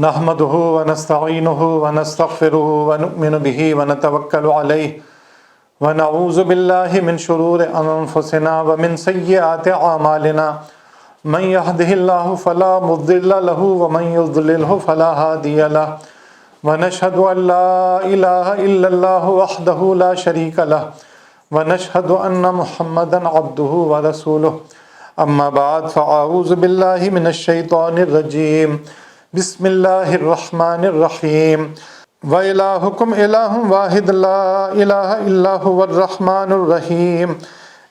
نحمده ونستعینه ونستغفره ونؤمن به ونتوکل علیہ ونعوذ باللہ من شرور انفسنا ومن سیئات اعمالنا من يهده الله فلا مضل له ومن يضلله فلا هادي له ونشهد ان لا اله الا الله وحده لا شريك له ونشهد ان محمدا عبده ورسوله اما بعد فاعوذ باللہ من الشیطان الرجیم بسم اللہ الرحمن الرحیم وَإِلَٰهُكُمْ إِلَٰهٌ وَاحِدٌ لَا إِلَٰهَ إِلَّا هُوَ الرَّحْمَٰنُ الرَّحِيمُ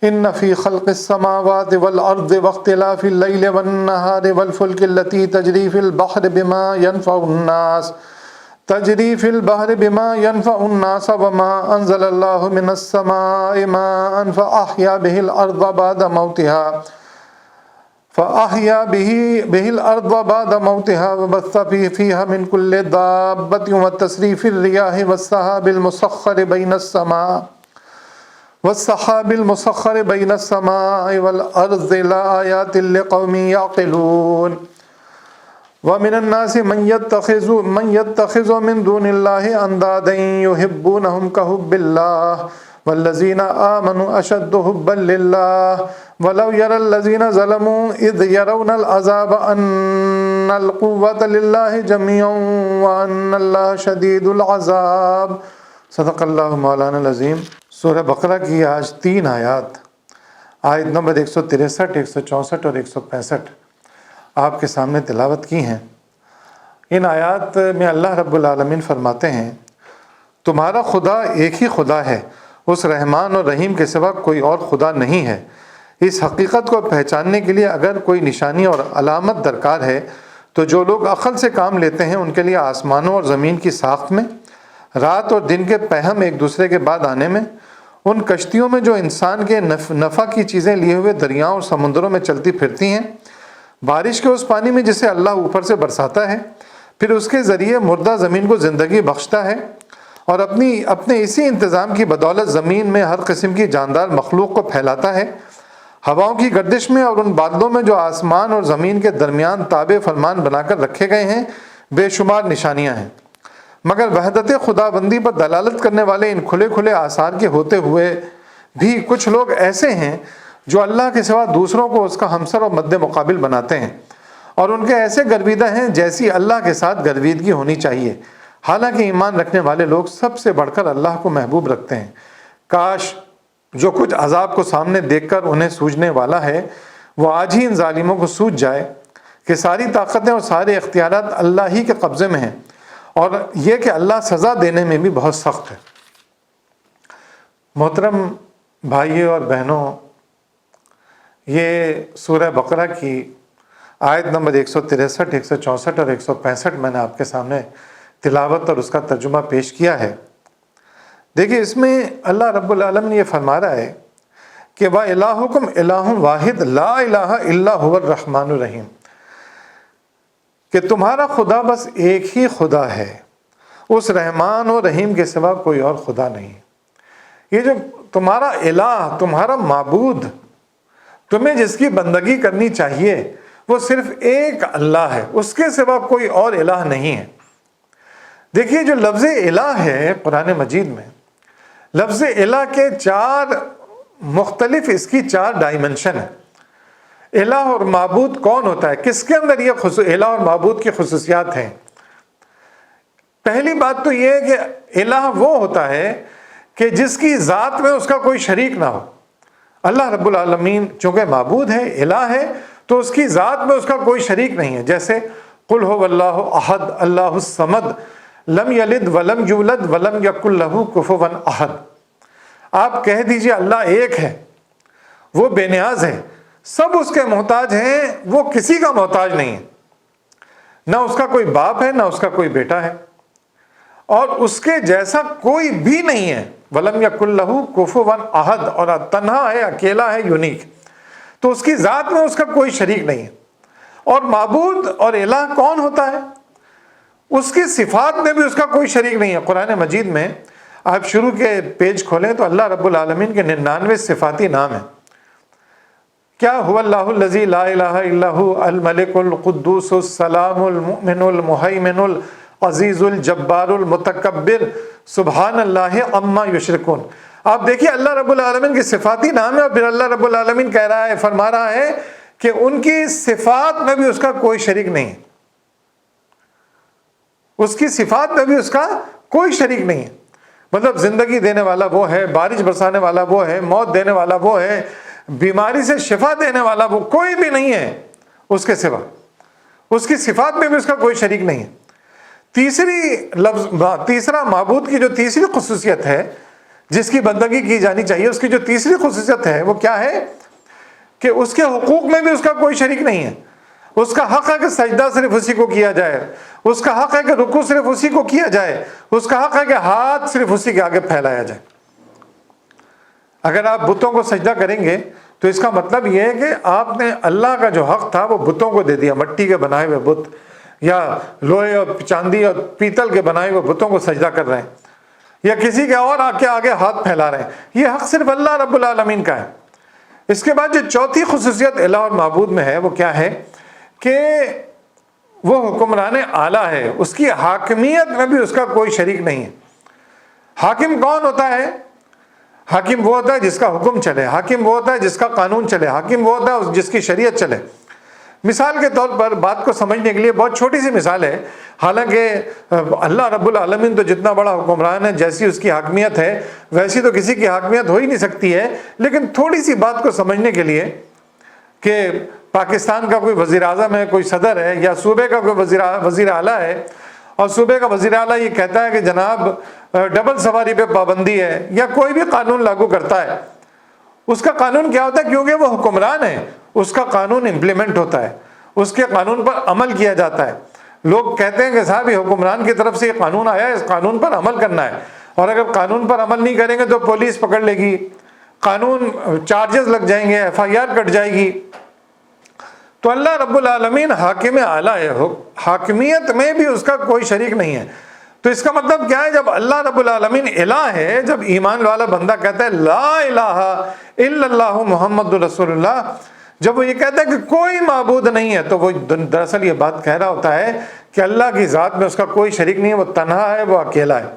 إِنَّ فِي خَلْقِ السَّمَاوَاتِ وَالْأَرْضِ وَاخْتِلَافِ اللَّيْلِ وَالنَّهَارِ وَالْفُلْكِ الَّتِي تَجْرِي فِي الْبَحْرِ بِمَا يَنفَعُ النَّاسَ وَمَا أَنزَلَ اللَّهُ مِنَ السَّمَاءِ مَاءً فَأَحْيَا بِهِ الْأَرْضَ بعد موتها وبث فيها من كل دابة وتصريف الرياح والسحاب المسخر بين السماء والأرض لآيات لقوم يعقلون ومن الناس من يتخذ من دون الله أندادا يحبونهم كحب الله والذين آمنوا أشد حبا لله ولو يرى الذين ظلموا إذ يرون العذاب أن القوة لله جميعا وأن الله شديد العذاب صدق اللہ مولانا العظیم۔ سورہ بقرہ کی آج 3 آیات، آیت نمبر 163، 164 اور 165 آپ کے سامنے تلاوت کی ہیں۔ ان آیات میں اللہ رب العالمین فرماتے ہیں تمہارا خدا ایک ہی خدا ہے، اس رحمان اور رحیم کے سوا کوئی اور خدا نہیں ہے۔ اس حقیقت کو پہچاننے کے لیے اگر کوئی نشانی اور علامت درکار ہے تو جو لوگ عقل سے کام لیتے ہیں ان کے لیے آسمانوں اور زمین کی ساخت میں، رات اور دن کے پہم ایک دوسرے کے بعد آنے میں، ان کشتیوں میں جو انسان کے نفع کی چیزیں لیے ہوئے دریاؤں اور سمندروں میں چلتی پھرتی ہیں، بارش کے اس پانی میں جسے اللہ اوپر سے برساتا ہے، پھر اس کے ذریعے مردہ زمین کو زندگی بخشتا ہے، اور اپنے اسی انتظام کی بدولت زمین میں ہر قسم کی جاندار مخلوق کو پھیلاتا ہے۔ ہواؤں کی گردش میں اور ان بادلوں میں جو آسمان اور زمین کے درمیان تابع فرمان بنا کر رکھے گئے ہیں بے شمار نشانیاں ہیں، مگر وحدت خدا بندی پر دلالت کرنے والے ان کھلے کھلے آثار کے ہوتے ہوئے بھی کچھ لوگ ایسے ہیں جو اللہ کے سوا دوسروں کو اس کا ہمسر اور مد مقابل بناتے ہیں، اور ان کے ایسے گرویدہ ہیں جیسی اللہ کے ساتھ گرویدگی ہونی چاہیے، حالانکہ ایمان رکھنے والے لوگ سب سے بڑھ کر اللہ کو محبوب رکھتے ہیں۔ کاش جو کچھ عذاب کو سامنے دیکھ کر انہیں سوجنے والا ہے وہ آج ہی ان ظالموں کو سوج جائے کہ ساری طاقتیں اور سارے اختیارات اللہ ہی کے قبضے میں ہیں، اور یہ کہ اللہ سزا دینے میں بھی بہت سخت ہے۔ محترم بھائیوں اور بہنوں، یہ سورہ بقرہ کی آیت نمبر 163، 164 اور 165 میں نے آپ کے سامنے تلاوت اور اس کا ترجمہ پیش کیا ہے۔ دیکھیے اس میں اللہ رب العالمین یہ فرما رہا ہے کہ وَإِلَٰهُكُمْ إِلَٰهٌ وَاحِدٌ لَا إِلَٰهَ إِلَّا هُوَ الرَّحْمَٰنُ الرَّحِيمُ، کہ تمہارا خدا بس ایک ہی خدا ہے، اس رحمان و رحیم کے سوا کوئی اور خدا نہیں۔ یہ جو تمہارا الہ، تمہارا معبود، تمہیں جس کی بندگی کرنی چاہیے وہ صرف ایک اللہ ہے، اس کے سوا کوئی اور الہ نہیں ہے۔ دیکھیے جو لفظ الہ ہے قرآن مجید میں، لفظ الہ کے 4 مختلف اس کی 4 ڈائمنشن ہیں۔ الہ اور معبود کون ہوتا ہے، کس کے اندر یہ الہ اور معبود کی خصوصیات ہیں؟ پہلی بات تو یہ ہے کہ الہ وہ ہوتا ہے کہ جس کی ذات میں اس کا کوئی شریک نہ ہو۔ اللہ رب العالمین چونکہ معبود ہے، الہ ہے، تو اس کی ذات میں اس کا کوئی شریک نہیں ہے۔ جیسے قل هو اللہ احد اللہ الصمد لم یلد ولم یولد ولم یکن لہ کفوا احد۔ آپ کہہ دیجئے اللہ ایک ہے، وہ بے نیاز ہے، سب اس کے محتاج ہیں، وہ کسی کا محتاج نہیں ہے، نہ اس کا کوئی باپ ہے نہ اس کا کوئی بیٹا ہے، اور اس کے جیسا کوئی بھی نہیں ہے۔ ولم یکن لہ کفوا احد، اور تنہا ہے، اکیلا ہے، یونیک، تو اس کی ذات میں اس کا کوئی شریک نہیں ہے۔ اور معبود اور الہ کون ہوتا ہے؟ اس کی صفات میں بھی اس کا کوئی شریک نہیں ہے۔ قرآن مجید میں آپ شروع کے پیج کھولیں تو اللہ رب العالمین کے 99 صفاتی نام ہیں۔ کیا هو اللہ الذی لا الہ الا هو الملک القدوس السلام المؤمن المہیمن العزیز الجبار المتکبر سبحان اللہ عما یشرکون۔ آپ دیکھیے اللہ رب العالمین کی صفاتی نام ہے، اور پھر اللہ رب العالمین کہہ رہا ہے، فرما رہا ہے کہ ان کی صفات میں بھی اس کا کوئی شریک نہیں ہے، اس کی صفات میں بھی اس کا کوئی شریک نہیں ہے۔ مطلب زندگی دینے والا وہ ہے، بارش برسانے والا وہ ہے، موت دینے والا وہ ہے، بیماری سے شفا دینے والا وہ کوئی بھی نہیں ہے اس کے سوا، اس کی صفات میں بھی اس کا کوئی شریک نہیں ہے۔ تیسرا معبود کی جو تیسری خصوصیت ہے جس کی بندگی کی جانی چاہیے، اس کی جو تیسری خصوصیت ہے وہ کیا ہے کہ اس کے حقوق میں بھی اس کا کوئی شریک نہیں ہے۔ اس کا حق ہے کہ سجدہ صرف اسی کو کیا جائے، اس کا حق ہے کہ رکوع صرف اسی کو کیا جائے، اس کا حق ہے کہ ہاتھ صرف اسی کے آگے پھیلایا جائے۔ اگر آپ بتوں کو سجدہ کریں گے تو اس کا مطلب یہ ہے کہ آپ نے اللہ کا جو حق تھا وہ بتوں کو دے دیا۔ مٹی کے بنائے ہوئے بت یا لوہے اور چاندی اور پیتل کے بنائے ہوئے بتوں کو سجدہ کر رہے ہیں، یا کسی کے اور کے آگے ہاتھ پھیلا رہے ہیں، یہ حق صرف اللہ رب العالمین کا ہے۔ اس کے بعد جو چوتھی خصوصیت الہ اور معبود میں ہے وہ کیا ہے کہ وہ حکمران اعلیٰ ہے، اس کی حاکمیت میں بھی اس کا کوئی شریک نہیں ہے۔ حاکم کون ہوتا ہے؟ حاکم وہ ہوتا ہے جس کا حکم چلے، حاکم وہ ہوتا ہے جس کا قانون چلے، حاکم وہ ہوتا ہے جس کی شریعت چلے۔ مثال کے طور پر بات کو سمجھنے کے لیے بہت چھوٹی سی مثال ہے، حالانکہ اللہ رب العالمین تو جتنا بڑا حکمران ہے، جیسی اس کی حاکمیت ہے ویسی تو کسی کی حاکمیت ہو ہی نہیں سکتی ہے، لیکن تھوڑی سی بات کو سمجھنے کے لیے کہ پاکستان کا کوئی وزیر اعظم ہے، کوئی صدر ہے، یا صوبے کا کوئی وزیر اعلیٰ ہے، اور صوبے کا وزیر اعلیٰ یہ کہتا ہے کہ جناب ڈبل سواری پہ پابندی ہے، یا کوئی بھی قانون لاگو کرتا ہے، اس کا قانون کیا ہوتا ہے؟ کیونکہ وہ حکمران ہے اس کا قانون امپلیمنٹ ہوتا ہے، اس کے قانون پر عمل کیا جاتا ہے۔ لوگ کہتے ہیں کہ صاحب یہ حکمران کی طرف سے یہ قانون آیا ہے، اس قانون پر عمل کرنا ہے، اور اگر قانون پر عمل نہیں کریں گے تو پولیس پکڑ لے گی، قانون چارجز لگ جائیں گے، FIR کٹ جائے گی۔ تو اللہ رب العالمین حاکم اعلیٰ ہے، حاکمیت میں بھی اس کا کوئی شریک نہیں ہے۔ تو اس کا مطلب کیا ہے؟ جب اللہ رب العالمین الہ ہے، جب ایمان والا بندہ کہتا ہے لا الہ الا اللہ محمد رسول اللہ، جب وہ یہ کہتا ہے کہ کوئی معبود نہیں ہے، تو وہ دراصل یہ بات کہہ رہا ہوتا ہے کہ اللہ کی ذات میں اس کا کوئی شریک نہیں ہے، وہ تنہا ہے، وہ اکیلا ہے۔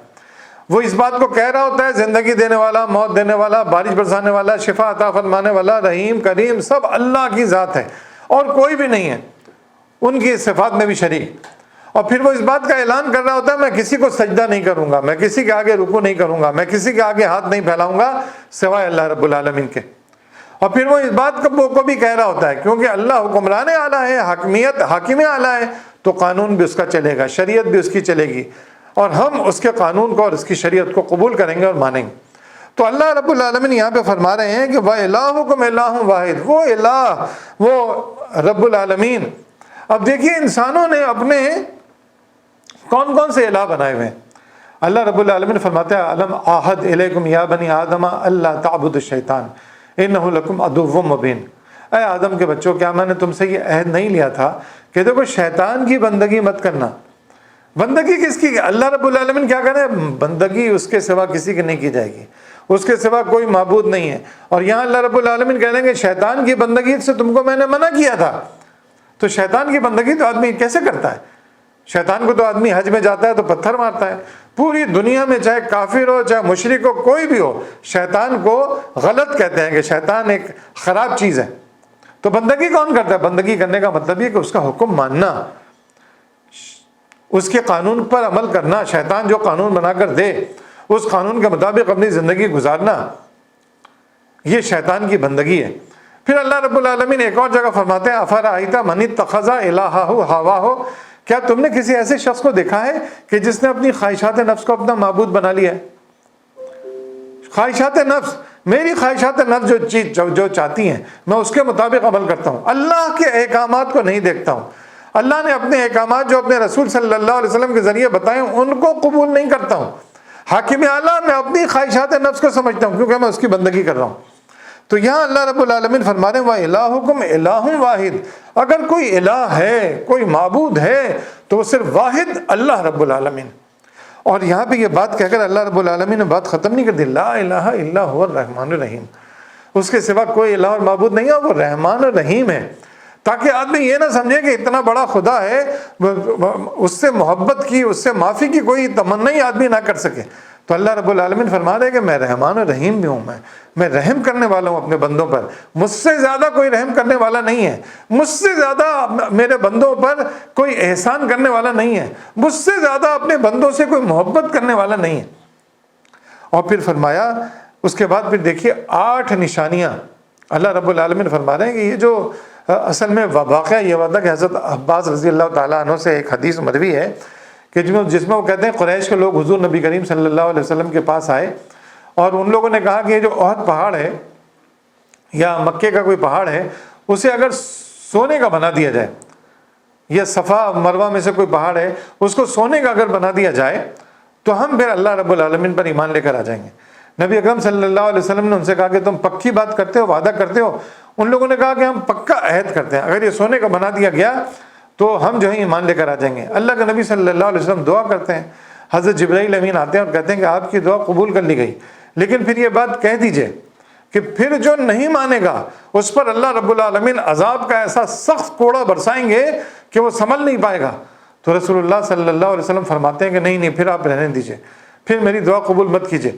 وہ اس بات کو کہہ رہا ہوتا ہے زندگی دینے والا، موت دینے والا، بارش برسانے والا، شفا عطا فرمانے والا، رحیم کریم، سب اللہ کی ذات ہے اور کوئی بھی نہیں ہے ان کی صفات میں بھی شریک۔ اور پھر وہ اس بات کا اعلان کر رہا ہوتا ہے میں کسی کو سجدہ نہیں کروں گا، میں کسی کے آگے رکوع نہیں کروں گا، میں کسی کے آگے ہاتھ نہیں پھیلاؤں گا سوائے اللہ رب العالمین کے۔ اور پھر وہ اس بات کو بھی کہہ رہا ہوتا ہے کیونکہ اللہ حکمران اعلیٰ ہے، حاکم اعلیٰ ہے، تو قانون بھی اس کا چلے گا، شریعت بھی اس کی چلے گی، اور ہم اس کے قانون کو اور اس کی شریعت کو قبول کریں گے اور مانیں گے۔ تو اللہ رب العالمین یہاں پہ فرما رہے ہیں کہ وَإِلَٰهُكُمْ إِلَٰهٌ وَاحِدٌ، وہ الہ، وہ رب العالمین۔ اب دیکھیے انسانوں نے اپنے کون کون سے الہ بنائے ہوئے ہیں۔ اللہ رب العالمین فرماتے ہیں الم عہد الیکم یا بنی آدم اللہ تعبدوا الشیطان انہ لکم عدو مبین، اے آدم کے بچوں کیا میں نے تم سے یہ عہد نہیں لیا تھا کہ دیکھو شیطان کی بندگی مت کرنا۔ بندگی کس کی؟ اللہ رب العالمین کیا کہہ رہے ہیں؟ بندگی اس کے سوا کسی کی نہیں کی جائے گی، اس کے سوا کوئی معبود نہیں ہے۔ اور یہاں اللہ رب العالمین کہہ رہے ہیں کہ شیطان کی بندگی سے تم کو میں نے منع کیا تھا۔ تو شیطان کی بندگی تو آدمی کیسے کرتا ہے؟ شیطان کو تو آدمی حج میں جاتا ہے تو پتھر مارتا ہے۔ پوری دنیا میں چاہے کافر ہو چاہے مشرک ہو کوئی بھی ہو، شیطان کو غلط کہتے ہیں کہ شیطان ایک خراب چیز ہے۔ تو بندگی کون کرتا ہے؟ بندگی کرنے کا مطلب یہ کہ اس کا حکم ماننا، اس کے قانون پر عمل کرنا، شیطان جو قانون بنا کر دے اس قانون کے مطابق اپنی زندگی گزارنا، یہ شیطان کی بندگی ہے۔ پھر اللہ رب العالمین ایک اور جگہ فرماتے ہیں افرأیت من اتخذ الہہ ہواہ، کیا تم نے کسی ایسے شخص کو دیکھا ہے کہ جس نے اپنی خواہشات نفس کو اپنا معبود بنا لیا ہے؟ خواہشات نفس، میری خواہشات نفس جو چاہتی ہیں میں اس کے مطابق عمل کرتا ہوں، اللہ کے احکامات کو نہیں دیکھتا ہوں۔ اللہ نے اپنے احکامات جو اپنے رسول صلی اللہ علیہ وسلم کے ذریعے بتائے ان کو قبول نہیں کرتا ہوں۔ حاکم اعلیٰ میں اپنی خواہشات نفس کو سمجھتا ہوں کیونکہ میں اس کی بندگی کر رہا ہوں۔ تو یہاں اللہ رب العالمین فرما رہے ہیں وَإِلَٰهُكُمْ إِلَٰهٌ وَاحِدٌ، اگر کوئی الہ ہے، کوئی معبود ہے تو وہ صرف واحد اللہ رب العالمین۔ اور یہاں پہ یہ بات کہہ کر اللہ رب العالمین نے بات ختم نہیں کر دی، لا الہ الا هو الرحمن الرحیم، اس کے سوا کوئی الہ اور معبود نہیں ہے، وہ رحمان اور رحیم ہے، تاکہ آدمی یہ نہ سمجھے کہ اتنا بڑا خدا ہے، اس سے محبت کی، اس سے معافی کی کوئی تمنا ہی آدمی نہ کر سکے۔ تو اللہ رب العالمین فرما رہے کہ میں رحمان اور رحیم بھی ہوں، میں رحم کرنے والا ہوں اپنے بندوں پر، مجھ سے زیادہ کوئی رحم کرنے والا نہیں ہے، مجھ سے زیادہ میرے بندوں پر کوئی احسان کرنے والا نہیں ہے، مجھ سے زیادہ اپنے بندوں سے کوئی محبت کرنے والا نہیں ہے۔ اور پھر فرمایا اس کے بعد پھر دیکھیے 8 نشانیاں اللہ رب العالمین فرما رہے ہیں کہ یہ جو اصل میں واقعہ یہ ہوا تھا کہ حضرت عباس رضی اللہ تعالیٰ عنہ سے ایک حدیث مروی ہے کہ جس میں وہ کہتے ہیں قریش کے لوگ حضور نبی کریم صلی اللہ علیہ وسلم کے پاس آئے اور ان لوگوں نے کہا کہ یہ جو احد پہاڑ ہے یا مکے کا کوئی پہاڑ ہے، اسے اگر سونے کا بنا دیا جائے، یا صفا مروہ میں سے کوئی پہاڑ ہے اس کو سونے کا اگر بنا دیا جائے تو ہم پھر اللہ رب العالمین پر ایمان لے کر آ جائیں گے۔ نبی اکرم صلی اللہ علیہ وسلم نے ان سے کہا کہ تم پکی بات کرتے ہو، وعدہ کرتے ہو؟ ان لوگوں نے کہا کہ ہم پکا عہد کرتے ہیں، اگر یہ سونے کا بنا دیا گیا تو ہم جو ہے ایمان لے کر آ جائیں گے۔ اللہ کے نبی صلی اللہ علیہ وسلم دعا کرتے ہیں، حضرت جبرائیل امین آتے ہیں اور کہتے ہیں کہ آپ کی دعا قبول کر لی گئی، لیکن پھر یہ بات کہہ دیجئے کہ پھر جو نہیں مانے گا اس پر اللہ رب العالمین عذاب کا ایسا سخت کوڑا برسائیں گے کہ وہ سنبھل نہیں پائے گا۔ تو رسول اللہ صلی اللہ علیہ وسلم فرماتے ہیں کہ نہیں پھر آپ رہنے دیجئے، پھر میری دعا قبول مت کیجئے،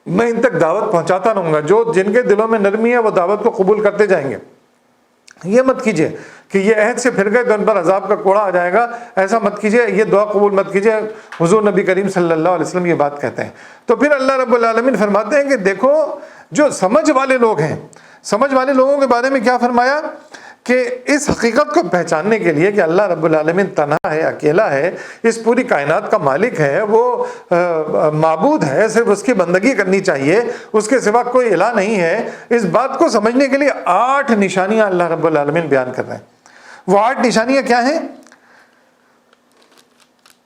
میں ان تک دعوت پہنچاتا رہوں گا، جو جن کے دلوں میں نرمی ہے وہ دعوت کو قبول کرتے جائیں گے، یہ مت کیجئے کہ یہ عہد سے پھر گئے تو ان پر عذاب کا کوڑا آ جائے گا، ایسا مت کیجئے، یہ دعا قبول مت کیجئے۔ حضور نبی کریم صلی اللہ علیہ وسلم یہ بات کہتے ہیں۔ تو پھر اللہ رب العالمین فرماتے ہیں کہ دیکھو جو سمجھ والے لوگ ہیں، سمجھ والے لوگوں کے بارے میں کیا فرمایا کہ اس حقیقت کو پہچاننے کے لیے کہ اللہ رب العالمین تنہا ہے، اکیلا ہے، اس پوری کائنات کا مالک ہے، وہ معبود ہے، صرف اس کی بندگی کرنی چاہیے، اس کے سوا کوئی الہ نہیں ہے، اس بات کو سمجھنے کے لیے 8 نشانیاں اللہ رب العالمین بیان کر رہے ہیں۔ وہ 8 نشانیاں کیا ہیں؟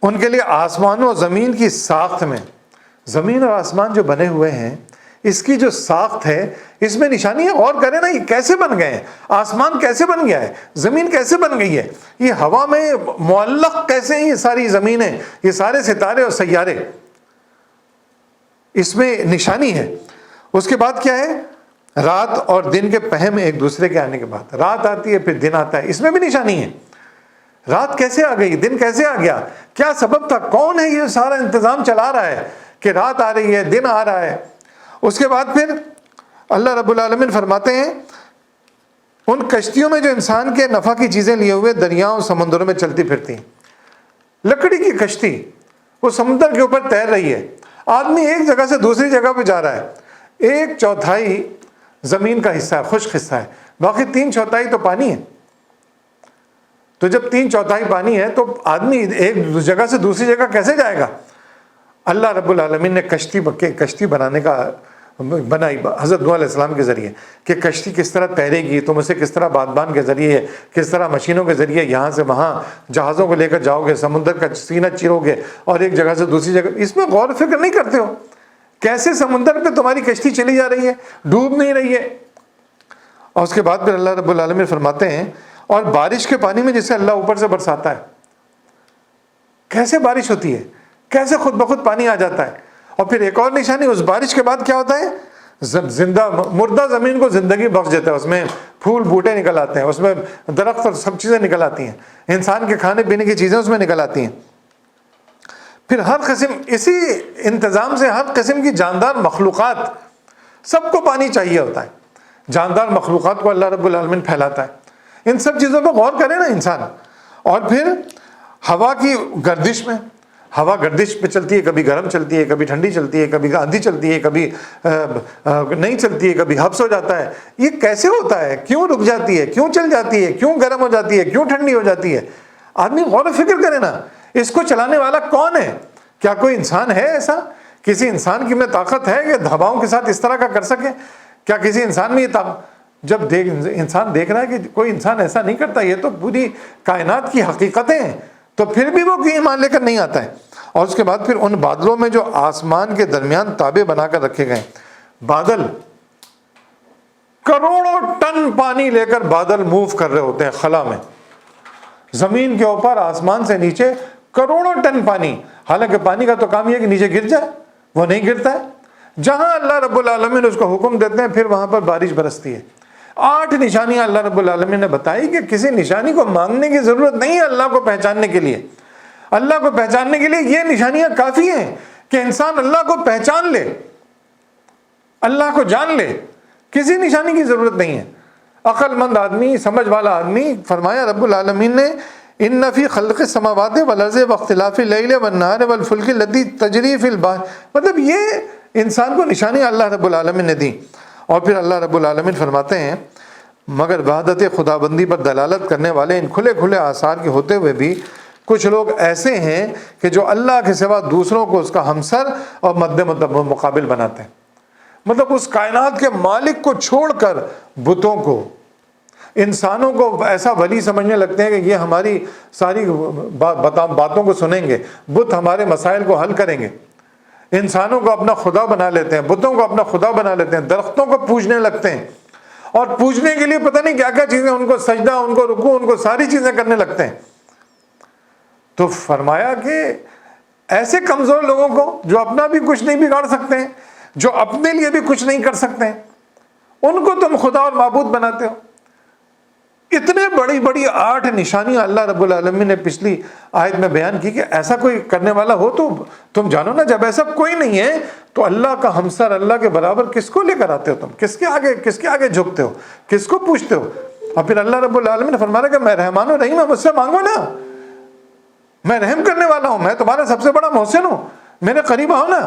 ان کے لیے آسمان و زمین کی ساخت میں، زمین اور آسمان جو بنے ہوئے ہیں اس کی جو ساخت ہے اس میں نشانیاں غور کریں نا، یہ کیسے بن گئے ہیں، آسمان کیسے بن گیا ہے، زمین کیسے بن گئی ہے، یہ ہوا میں معلق کیسے ہیں یہ ساری زمینیں، یہ سارے ستارے اور سیارے، اس میں نشانی ہے۔ اس کے بعد کیا ہے؟ رات اور دن کے پہم ایک دوسرے کے آنے کے بعد، رات آتی ہے پھر دن آتا ہے، اس میں بھی نشانی ہے۔ رات کیسے آ گئی، دن کیسے آ گیا، کیا سبب تھا، کون ہے یہ سارا انتظام چلا رہا ہے کہ رات آ رہی ہے دن آ رہا ہے۔ اس کے بعد پھر اللہ رب العالمین فرماتے ہیں ان کشتیوں میں جو انسان کے نفع کی چیزیں لیے ہوئے دریاؤں سمندروں میں چلتی پھرتی ہیں، لکڑی کی کشتی وہ سمندر کے اوپر تیر رہی ہے، آدمی ایک جگہ سے دوسری جگہ پہ جا رہا ہے، 1/4 زمین کا حصہ ہے، خشک حصہ ہے، باقی 3/4 تو پانی ہے۔ تو جب 3/4 پانی ہے تو آدمی ایک جگہ سے دوسری جگہ کیسے جائے گا؟ اللہ رب العالمین نے کشتی بنانے کا بنائی حضرت نوح علیہ السلام کے ذریعے کہ کشتی کس طرح تیرے گی، تم اسے کس طرح بادبان کے ذریعے، کس طرح مشینوں کے ذریعے یہاں سے وہاں جہازوں کو لے کر جاؤ گے، سمندر کا سینہ چیرو گے اور ایک جگہ سے دوسری جگہ، اس میں غور و فکر نہیں کرتے ہو کیسے سمندر پہ تمہاری کشتی چلی جا رہی ہے، ڈوب نہیں رہی ہے۔ اور اس کے بعد پھر اللہ رب العالمین فرماتے ہیں اور بارش کے پانی میں جسے اللہ اوپر سے برساتا ہے، کیسے بارش ہوتی ہے، کیسے خود بخود پانی آ جاتا ہے۔ اور پھر ایک اور نشانی، اس بارش کے بعد کیا ہوتا ہے؟ زندہ مردہ زمین کو زندگی بخش دیتا ہے، اس میں پھول بوٹے نکل آتے ہیں، اس میں درخت اور سب چیزیں نکل آتی ہیں، انسان کے کھانے پینے کی چیزیں اس میں نکل آتی ہیں۔ پھر ہر قسم، اسی انتظام سے ہر قسم کی جاندار مخلوقات، سب کو پانی چاہیے ہوتا ہے، جاندار مخلوقات کو اللہ رب العالمین پھیلاتا ہے۔ ان سب چیزوں پہ غور کرے نا انسان۔ اور پھر ہوا کی گردش میں، ہوا گردش پہ چلتی ہے، کبھی گرم چلتی ہے، کبھی ٹھنڈی چلتی ہے، کبھی آندھی چلتی ہے، کبھی نہیں چلتی ہے، کبھی حبس ہو جاتا ہے۔ یہ کیسے ہوتا ہے، کیوں رک جاتی ہے، کیوں چل جاتی ہے، کیوں گرم ہو جاتی ہے، کیوں ٹھنڈی ہو جاتی ہے؟ آدمی غور و فکر کرے نا، اس کو چلانے والا کون ہے؟ کیا کوئی انسان ہے ایسا؟ کسی انسان کی میں طاقت ہے کہ ہواؤں کے ساتھ اس طرح کا کر سکے؟ کیا کسی انسان میں یہ طاقت؟ جب انسان دیکھ رہا ہے کہ کوئی انسان ایسا نہیں کرتا، یہ تو پوری کائنات کی حقیقتیں ہیں، تو پھر بھی وہ کوئی ایمان لے کر نہیں آتا ہے۔ اور اس کے بعد پھر ان بادلوں میں جو آسمان کے درمیان تابے بنا کر رکھے گئے، بادل کروڑوں ٹن پانی لے کر بادل موو کر رہے ہوتے ہیں خلا میں، زمین کے اوپر آسمان سے نیچے کروڑوں ٹن پانی، حالانکہ پانی کا تو کام یہ ہے کہ نیچے گر جائے، وہ نہیں گرتا ہے، جہاں اللہ رب العالمین اس کو حکم دیتے ہیں پھر وہاں پر بارش برستی ہے۔ 8 نشانیاں اللہ رب العالمین نے بتائی کہ کسی نشانی کو مانگنے کی ضرورت نہیں ہے اللہ کو پہچاننے کے لیے۔ اللہ کو پہچاننے کے لیے یہ نشانیاں کافی ہیں کہ انسان اللہ کو پہچان لے، اللہ کو جان لے، کسی نشانی کی ضرورت نہیں ہے۔ عقل مند آدمی، سمجھ والا آدمی، فرمایا رب العالمین نے ان فی خلق السماوات والارض واختلاف اللیل والنہار والفلک التی تجری فی البحر، مطلب یہ انسان کو نشانی اللہ رب العالمین نے دی۔ اور پھر اللہ رب العالمین فرماتے ہیں مگر وحدت خدا بندی پر دلالت کرنے والے ان کھلے کھلے آثار کے ہوتے ہوئے بھی کچھ لوگ ایسے ہیں کہ جو اللہ کے سوا دوسروں کو اس کا ہمسر اور مد مقابل بناتے ہیں۔ مطلب اس کائنات کے مالک کو چھوڑ کر بتوں کو، انسانوں کو ایسا ولی سمجھنے لگتے ہیں کہ یہ ہماری ساری باتوں کو سنیں گے، بت ہمارے مسائل کو حل کریں گے۔ انسانوں کو اپنا خدا بنا لیتے ہیں، بتوں کو اپنا خدا بنا لیتے ہیں، درختوں کو پوجنے لگتے ہیں، اور پوجنے کے لیے پتہ نہیں کیا کیا چیزیں، ان کو سجدہ، ان کو رکوع، ان کو ساری چیزیں کرنے لگتے ہیں۔ تو فرمایا کہ ایسے کمزور لوگوں کو جو اپنا بھی کچھ نہیں بگاڑ سکتے ہیں، جو اپنے لیے بھی کچھ نہیں کر سکتے ہیں، ان کو تم خدا اور معبود بناتے ہو۔ اتنے بڑی بڑی 8 نشانیاں اللہ رب العالمین نے پچھلی آیت میں بیان کی کہ ایسا کوئی کرنے والا ہو تو تم جانو نا، جب ایسا کوئی نہیں ہے تو اللہ کا ہمسر، اللہ کے برابر کس کو لے کر آتے ہو تم؟ کس کے آگے جھکتے ہو؟ کس کو پوچھتے ہو؟ اور پھر اللہ رب العالمین نے فرمایا کہ میں رحمان و رحیم ہوں، مجھ سے مانگو نا، میں رحم کرنے والا ہوں، میں تمہارا سب سے بڑا محسن ہوں، میرے قریب آؤ نا۔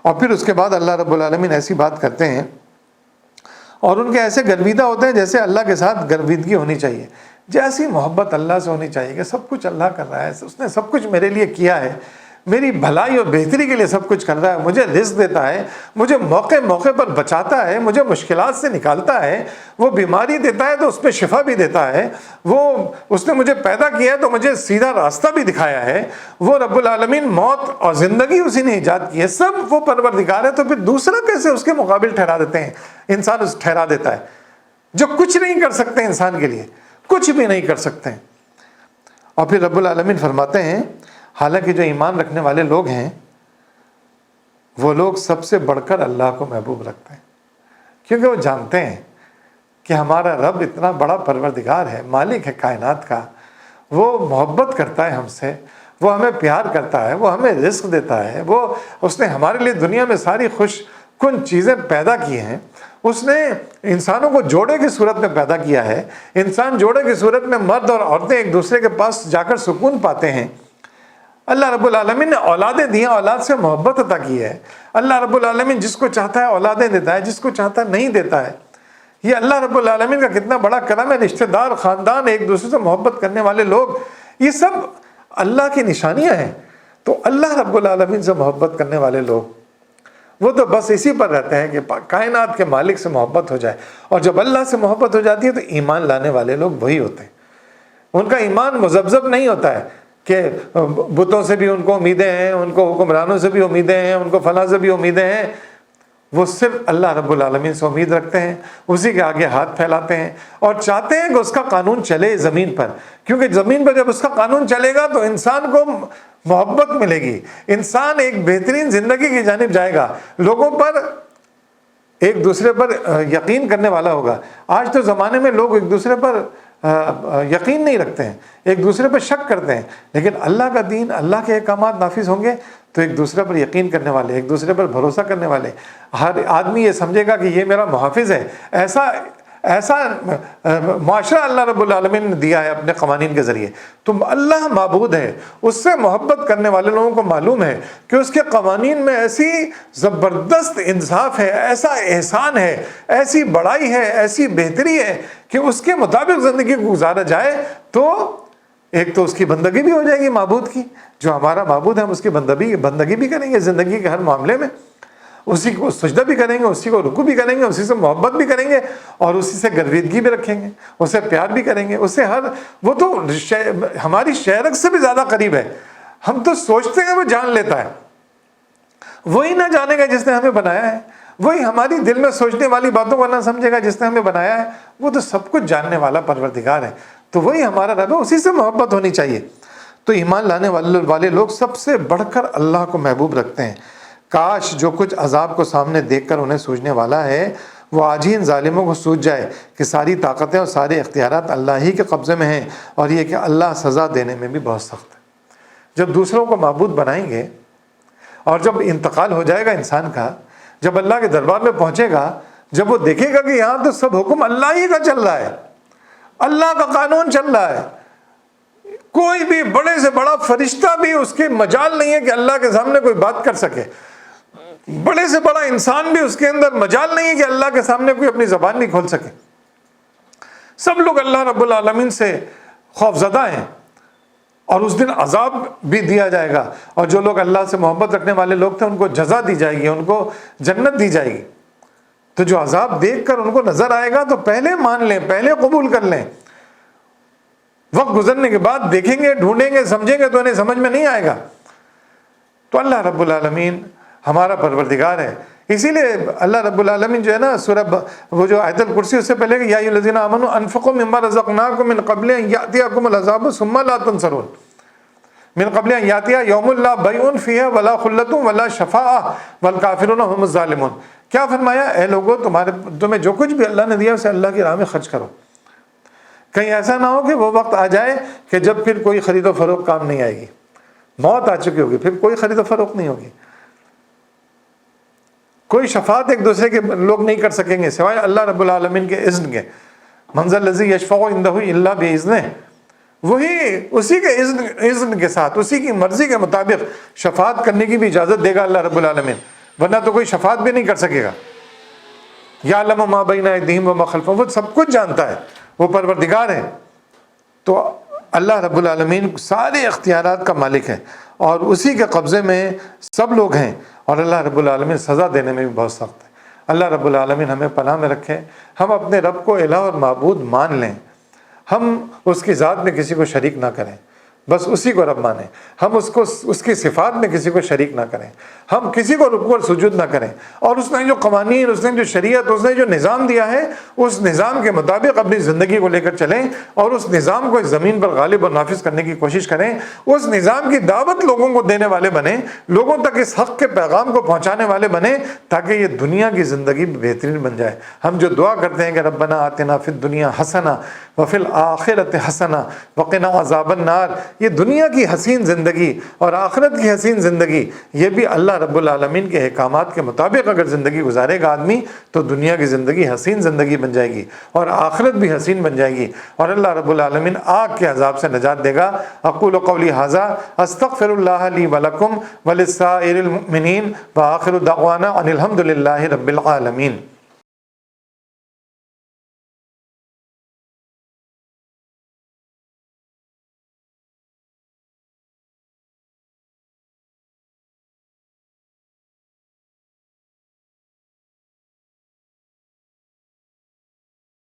اور پھر اس کے بعد اللہ رب العالمین ایسی بات کرتے ہیں اور ان کے ایسے گرویدہ ہوتے ہیں جیسے اللہ کے ساتھ گرویدگی ہونی چاہیے، جیسی محبت اللہ سے ہونی چاہیے کہ سب کچھ اللہ کر رہا ہے، اس نے سب کچھ میرے لیے کیا ہے، میری بھلائی اور بہتری کے لیے سب کچھ کر رہا ہے، مجھے رزق دیتا ہے، مجھے موقع موقع پر بچاتا ہے، مجھے مشکلات سے نکالتا ہے، وہ بیماری دیتا ہے تو اس پہ شفا بھی دیتا ہے، وہ اس نے مجھے پیدا کیا ہے تو مجھے سیدھا راستہ بھی دکھایا ہے، وہ رب العالمین موت اور زندگی اسی نے ایجاد کی ہے، سب وہ پروردگار ہے، تو پھر دوسرا کیسے اس کے مقابل ٹھہرا دیتے ہیں؟ انسان اس ٹھہرا دیتا ہے جو کچھ نہیں کر سکتے انسان کے لیے، کچھ بھی نہیں کر سکتے ہیں۔ اور پھر رب العالمین فرماتے ہیں حالانکہ جو ایمان رکھنے والے لوگ ہیں وہ لوگ سب سے بڑھ کر اللہ کو محبوب رکھتے ہیں، کیونکہ وہ جانتے ہیں کہ ہمارا رب اتنا بڑا پروردگار ہے، مالک ہے کائنات کا، وہ محبت کرتا ہے ہم سے، وہ ہمیں پیار کرتا ہے، وہ ہمیں رزق دیتا ہے، وہ اس نے ہمارے لیے دنیا میں ساری خوش کن چیزیں پیدا کی ہیں، اس نے انسانوں کو جوڑے کی صورت میں پیدا کیا ہے، انسان جوڑے کی صورت میں مرد اور عورتیں ایک دوسرے کے پاس جا کر سکون پاتے ہیں۔ اللہ رب العالمین نے اولادیں دی ہیں، اولاد سے محبت عطا کی ہے۔ اللہ رب العالمین جس کو چاہتا ہے اولادیں دیتا ہے، جس کو چاہتا ہے نہیں دیتا ہے۔ یہ اللہ رب العالمین کا کتنا بڑا کرم ہے، رشتہ دار، خاندان، ایک دوسرے سے محبت کرنے والے لوگ، یہ سب اللہ کی نشانیاں ہیں۔ تو اللہ رب العالمین سے محبت کرنے والے لوگ وہ تو بس اسی پر رہتے ہیں کہ کائنات کے مالک سے محبت ہو جائے، اور جب اللہ سے محبت ہو جاتی ہے تو ایمان لانے والے لوگ وہی ہوتے ہیں۔ ان کا ایمان مذبذب نہیں ہوتا ہے کہ بتوں سے بھی ان کو امیدیں ہیں، ان کو حکمرانوں سے بھی امیدیں ہیں، ان کو فلاں سے بھی امیدیں ہیں، وہ صرف اللہ رب العالمین سے امید رکھتے ہیں، اسی کے آگے ہاتھ پھیلاتے ہیں اور چاہتے ہیں کہ اس کا قانون چلے زمین پر، کیونکہ زمین پر جب اس کا قانون چلے گا تو انسان کو محبت ملے گی، انسان ایک بہترین زندگی کی جانب جائے گا، لوگوں پر ایک دوسرے پر یقین کرنے والا ہوگا۔ آج تو زمانے میں لوگ ایک دوسرے پر یقین نہیں رکھتے ہیں، ایک دوسرے پر شک کرتے ہیں، لیکن اللہ کا دین، اللہ کے احکامات نافذ ہوں گے تو ایک دوسرے پر یقین کرنے والے، ایک دوسرے پر بھروسہ کرنے والے، ہر آدمی یہ سمجھے گا کہ یہ میرا محافظ ہے۔ ایسا معاشرہ اللہ رب العالمین نے دیا ہے اپنے قوانین کے ذریعے۔ تو اللہ معبود ہے، اس سے محبت کرنے والے لوگوں کو معلوم ہے کہ اس کے قوانین میں ایسی زبردست انصاف ہے، ایسا احسان ہے، ایسی بڑائی ہے، ایسی بہتری ہے کہ اس کے مطابق زندگی کو گزارا جائے تو ایک تو اس کی بندگی بھی ہو جائے گی معبود کی، جو ہمارا معبود ہے ہم اس کی بندگی بھی کریں گے زندگی کے ہر معاملے میں، اسی کو سجدہ بھی کریں گے، اسی کو رکوع بھی کریں گے، اسی سے محبت بھی کریں گے اور اسی سے گرویدگی بھی رکھیں گے، اسے پیار بھی کریں گے، اسے وہ تو ہماری شہرت سے بھی زیادہ قریب ہے۔ ہم تو سوچتے ہیں وہ جان لیتا ہے، وہی نہ جانے گا جس نے ہمیں بنایا ہے، وہی ہماری دل میں سوچنے والی باتوں کو نہ سمجھے گا جس نے ہمیں بنایا ہے، وہ تو سب کچھ جاننے والا پروردگار ہے، تو وہی ہمارا رب ہے، اسی سے محبت ہونی چاہیے۔ تو ایمان لانے والے لوگ سب سے بڑھ کر اللہ کو محبوب رکھتے ہیں۔ کاش جو کچھ عذاب کو سامنے دیکھ کر انہیں سوجنے والا ہے وہ آج ہی ان ظالموں کو سوچ جائے کہ ساری طاقتیں اور سارے اختیارات اللہ ہی کے قبضے میں ہیں، اور یہ کہ اللہ سزا دینے میں بھی بہت سخت ہے۔ جب دوسروں کو معبود بنائیں گے اور جب انتقال ہو جائے گا انسان کا، جب اللہ کے دربار میں پہنچے گا، جب وہ دیکھے گا کہ یہاں تو سب حکم اللہ ہی کا چل رہا ہے، اللہ کا قانون چل رہا ہے، کوئی بھی بڑے سے بڑا فرشتہ بھی اس کے مجال نہیں ہے کہ اللہ کے سامنے کوئی بات کر سکے، بڑے سے بڑا انسان بھی اس کے اندر مجال نہیں ہے کہ اللہ کے سامنے کوئی اپنی زبان نہیں کھول سکے، سب لوگ اللہ رب العالمین سے خوف زدہ ہیں، اور اس دن عذاب بھی دیا جائے گا، اور جو لوگ اللہ سے محبت رکھنے والے لوگ تھے ان کو جزا دی جائے گی، ان کو جنت دی جائے گی۔ تو جو عذاب دیکھ کر ان کو نظر آئے گا تو پہلے مان لیں، پہلے قبول کر لیں، وقت گزرنے کے بعد دیکھیں گے، ڈھونڈیں گے، سمجھیں گے تو انہیں سمجھ میں نہیں آئے گا۔ تو اللہ رب العالمین ہمارا پروردگار ہے، اسی لیے اللہ رب العالمین جو ہے نا سورہ وہ جو آیت الکرسی، اس سے پہلے کہ یا ایھا الذین آمنوا انفقوا مما رزقناکم من قبل ان یأتیکم العذاب ثم لا تنصرون، من قبل ان یأتی یوم لا بیع فیہ ولا خلۃ ولا شفاعۃ والکافرون هم الظالمون۔ کیا فرمایا؟ اے لوگو تمہیں جو کچھ بھی اللہ نے دیا اسے اللہ کی راہ میں خرچ کرو، کہیں ایسا نہ ہو کہ وہ وقت آ جائے کہ جب پھر کوئی خرید و فروخت کام نہیں آئے گی، موت آ چکی ہوگی، پھر کوئی خرید و فروخت نہیں ہوگی، کوئی شفاعت ایک دوسرے کے لوگ نہیں کر سکیں گے سوائے اللہ رب العالمین کے اذن کے۔ من ذا الذی یشفع عندہ الا باذنہ، وہی اسی کے اذن کے ساتھ، اسی کی مرضی کے مطابق شفاعت کرنے کی بھی اجازت دے گا اللہ رب العالمین، ورنہ تو کوئی شفاعت بھی نہیں کر سکے گا۔ یعلم ما بین ایدیہم وما خلفہم، وہ سب کچھ جانتا ہے، وہ پروردگار ہے۔ تو اللہ رب العالمین سارے اختیارات کا مالک ہے، اور اسی کے قبضے میں سب لوگ ہیں، اور اللہ رب العالمین سزا دینے میں بھی بہت سخت ہے۔ اللہ رب العالمین ہمیں پناہ میں رکھے، ہم اپنے رب کو الہ اور معبود مان لیں، ہم اس کی ذات میں کسی کو شریک نہ کریں، بس اسی کو رب مانیں، ہم اس کی صفات میں کسی کو شریک نہ کریں، ہم کسی کو رکوع اور سجود نہ کریں، اور اس نے جو قوانین، اس نے جو شریعت، اس نے جو نظام دیا ہے اس نظام کے مطابق اپنی زندگی کو لے کر چلیں، اور اس نظام کو اس زمین پر غالب اور نافذ کرنے کی کوشش کریں، اس نظام کی دعوت لوگوں کو دینے والے بنیں، لوگوں تک اس حق کے پیغام کو پہنچانے والے بنیں، تاکہ یہ دنیا کی زندگی بہترین بن جائے۔ ہم جو دعا کرتے ہیں کہ ربنا آتنا فی الدنیا حسنہ وفی الآخرۃ حسنہ وقنا عذاب النار، یہ دنیا کی حسین زندگی اور آخرت کی حسین زندگی، یہ بھی اللہ رب العالمین کے احکامات کے مطابق اگر زندگی گزارے گا آدمی تو دنیا کی زندگی حسین زندگی بن جائے گی، اور آخرت بھی حسین بن جائے گی، اور اللہ رب العالمین آگ کے عذاب سے نجات دے گا۔ اقول قولی ھذا استغفر اللہ لی ولکم ولسائر المؤمنین وآخر دعوانا ان الحمد للہ رب العالمین۔